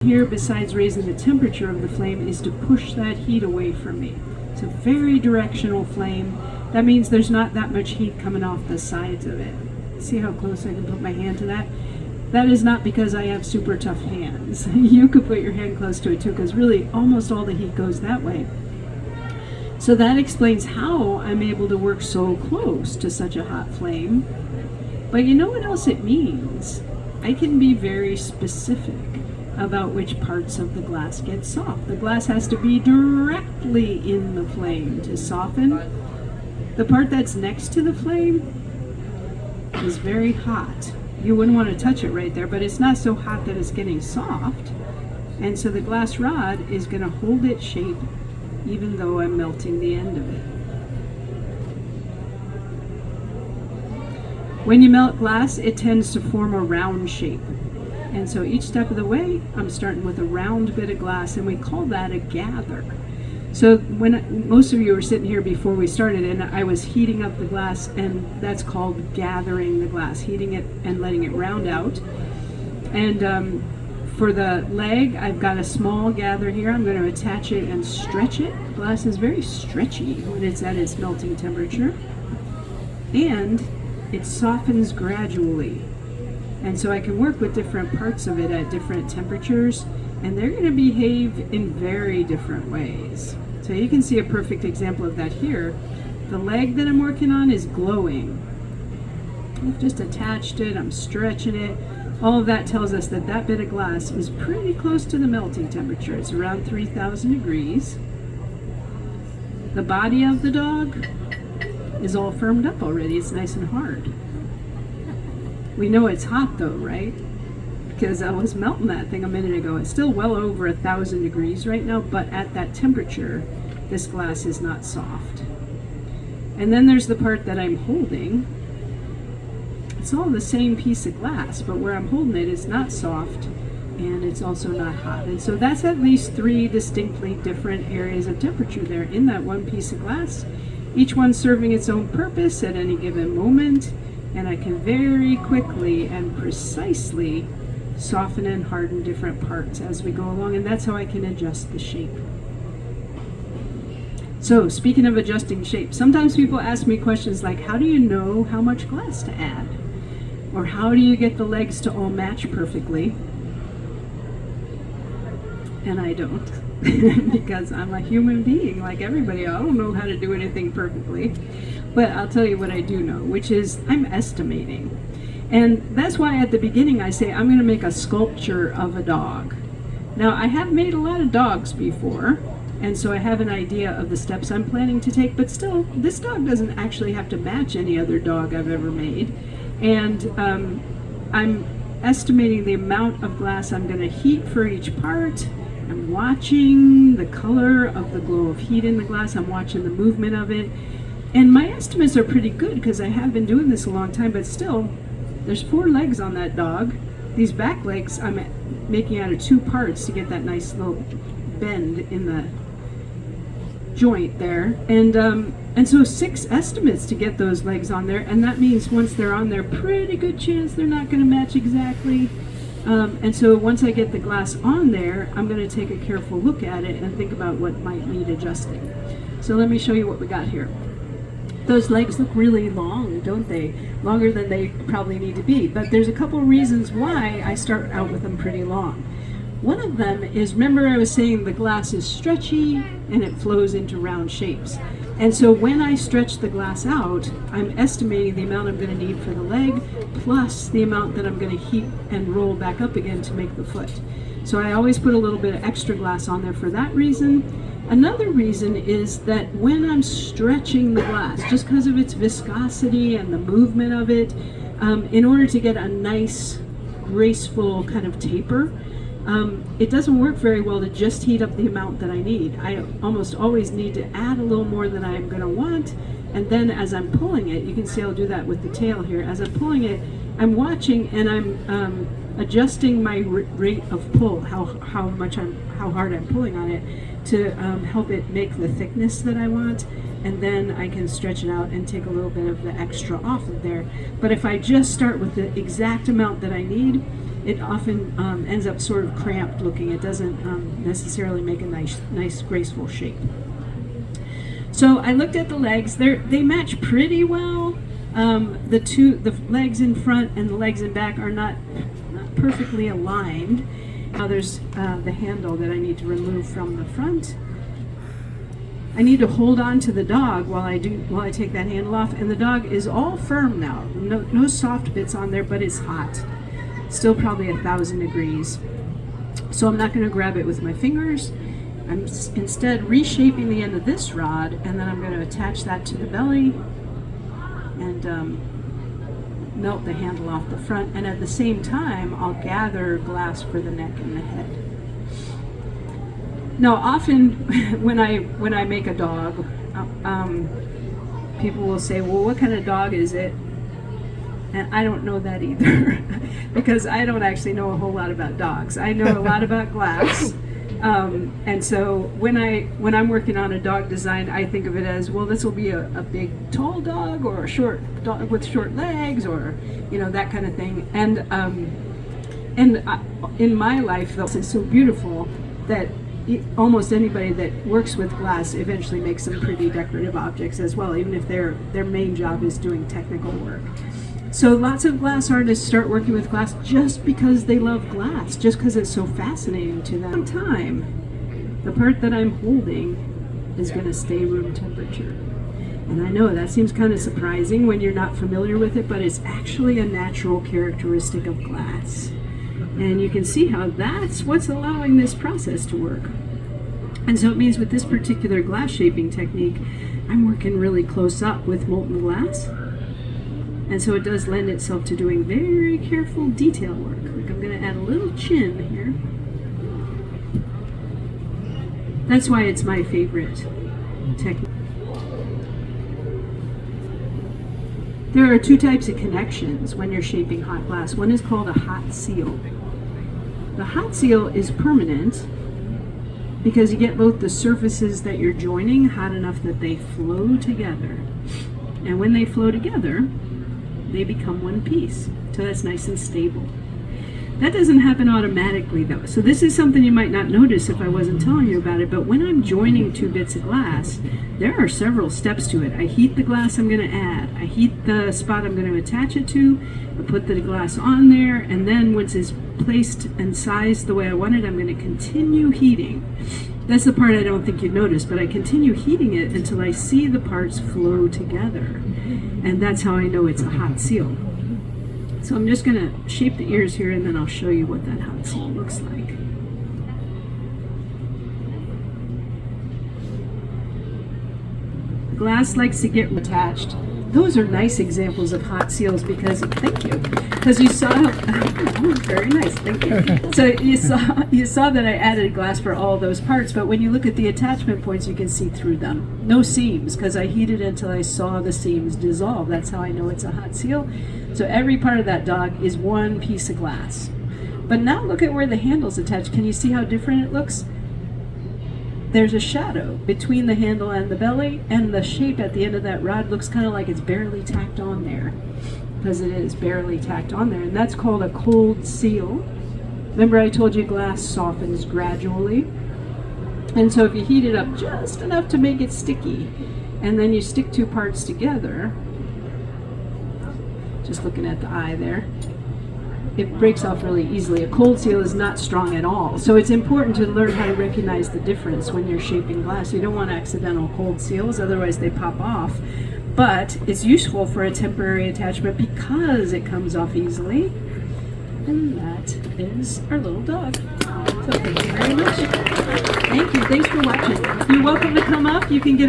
Here, besides raising the temperature of the flame, is to push that heat away from me. It's a very directional flame. That means there's not that much heat coming off the sides of it. See how close I can put my hand to that? That is not because I have super tough hands. You could put your hand close to it too, because really almost all the heat goes that way. So that explains how I'm able to work so close to such a hot flame. But you know what else it means? I can be very specific about which parts of the glass get soft. The glass has to be directly in the flame to soften. The part that's next to the flame is very hot. You wouldn't want to touch it right there, but it's not so hot that it's getting soft. And so the glass rod is going to hold its shape even though I'm melting the end of it. When you melt glass, it tends to form a round shape. And so each step of the way, I'm starting with a round bit of glass, and we call that a gather. So when most of you were sitting here before we started, and I was heating up the glass, and that's called gathering the glass, heating it and letting it round out. And for the leg, I've got a small gather here. I'm going to attach it and stretch it. Glass is very stretchy when it's at its melting temperature. And it softens gradually. And so I can work with different parts of it at different temperatures, and they're going to behave in very different ways. So you can see a perfect example of that here. The leg that I'm working on is glowing. I've just attached it, I'm stretching it. All of that tells us that that bit of glass is pretty close to the melting temperature. It's around 3,000 degrees. The body of the dog is all firmed up already. It's nice and hard. We know it's hot though, right? Because I was melting that thing a minute ago. It's still well over 1,000 degrees right now, but at that temperature, this glass is not soft. And then there's the part that I'm holding. It's all the same piece of glass, but where I'm holding it is not soft, and it's also not hot. And so that's at least 3 distinctly different areas of temperature there in that one piece of glass, each one serving its own purpose at any given moment. And I can very quickly and precisely soften and harden different parts as we go along, and that's how I can adjust the shape. So speaking of adjusting shape, sometimes people ask me questions like, how do you know how much glass to add? Or how do you get the legs to all match perfectly? And I don't, because I'm a human being like everybody. I don't know how to do anything perfectly. But I'll tell you what I do know, which is I'm estimating. And that's why at the beginning I say I'm going to make a sculpture of a dog. Now, I have made a lot of dogs before, and so I have an idea of the steps I'm planning to take, but still, this dog doesn't actually have to match any other dog I've ever made. And I'm estimating the amount of glass I'm going to heat for each part. I'm watching the color of the glow of heat in the glass. I'm watching the movement of it. And my estimates are pretty good because I have been doing this a long time, but still, there's 4 legs on that dog. These back legs I'm making out of 2 parts to get that nice little bend in the joint there. And so 6 estimates to get those legs on there, and that means once they're on there, pretty good chance they're not going to match exactly. And so once I get the glass on there, I'm going to take a careful look at it and think about what might need adjusting. So let me show you what we got here. Those legs look really long, don't they? Longer than they probably need to be. But there's a couple reasons why I start out with them pretty long. One of them is, remember I was saying the glass is stretchy and it flows into round shapes. And so when I stretch the glass out, I'm estimating the amount I'm going to need for the leg, plus the amount that I'm going to heat and roll back up again to make the foot. So I always put a little bit of extra glass on there for that reason. Another reason is that when I'm stretching the glass, just because of its viscosity and the movement of it, in order to get a nice, graceful kind of taper, it doesn't work very well to just heat up the amount that I need. I almost always need to add a little more than I'm going to want, and then as I'm pulling it, you can see I'll do that with the tail here. As I'm pulling it, I'm watching and I'm adjusting my rate of pull, how hard I'm pulling on it, to help it make the thickness that I want, and then I can stretch it out and take a little bit of the extra off of there. But if I just start with the exact amount that I need, it often ends up sort of cramped looking. It doesn't necessarily make a nice graceful shape. So I looked at the legs. They match pretty well. The legs in front and the legs in back are not perfectly aligned. Now there's the handle that I need to remove from the front. I need to hold on to the dog while I take that handle off, and the dog is all firm now. No soft bits on there, but it's hot. Still probably 1,000 degrees. So I'm not going to grab it with my fingers. I'm instead reshaping the end of this rod, and then I'm going to attach that to the belly and melt the handle off the front. And at the same time, I'll gather glass for the neck and the head. Now, often when I make a dog, people will say, "Well, what kind of dog is it?" And I don't know that either, because I don't actually know a whole lot about dogs. I know a lot about glass. And so when I'm working on a dog design, I think of it as, well, this will be a big, tall dog, or a short dog with short legs, or that kind of thing. And in my life, though, it's so beautiful that almost anybody that works with glass eventually makes some pretty decorative objects as well, even if their main job is doing technical work. So lots of glass artists start working with glass just because they love glass, just because it's so fascinating to them. Time, the part that I'm holding is going to stay room temperature. And I know that seems kind of surprising when you're not familiar with it, but it's actually a natural characteristic of glass. And you can see how that's what's allowing this process to work. And so it means with this particular glass shaping technique, I'm working really close up with molten glass. And so it does lend itself to doing very careful detail work. Like I'm going to add a little chin here. That's why it's my favorite technique. There are two types of connections when you're shaping hot glass. One is called a hot seal. The hot seal is permanent because you get both the surfaces that you're joining hot enough that they flow together. And when they flow together, they become one piece. So that's nice and stable. That doesn't happen automatically though. So this is something you might not notice if I wasn't telling you about it, but when I'm joining two bits of glass, there are several steps to it. I heat the glass I'm going to add. I heat the spot I'm going to attach it to. I put the glass on there, and then once it's placed and sized the way I want it, I'm going to continue heating. That's the part I don't think you'd notice, but I continue heating it until I see the parts flow together. And that's how I know it's a hot seal. So I'm just going to shape the ears here, and then I'll show you what that hot seal looks like. Glass likes to get attached. Those are nice examples of hot seals because, thank you, because you saw, oh, very nice, thank you. So you saw that I added glass for all those parts, but when you look at the attachment points, you can see through them. No seams, because I heated until I saw the seams dissolve. That's how I know it's a hot seal. So every part of that dog is one piece of glass. But now look at where the handle's attached. Can you see how different it looks? There's a shadow between the handle and the belly, and the shape at the end of that rod looks kind of like it's barely tacked on there, because it is barely tacked on there, and that's called a cold seal. Remember I told you glass softens gradually, and so if you heat it up just enough to make it sticky, and then you stick two parts together, just looking at the eye there, it breaks off really easily. A cold seal is not strong at all. So it's important to learn how to recognize the difference when you're shaping glass. You don't want accidental cold seals, otherwise they pop off. But it's useful for a temporary attachment because it comes off easily. And that is our little dog. So thank you very much. Thank you. Thanks for watching. You're welcome to come up. You can get a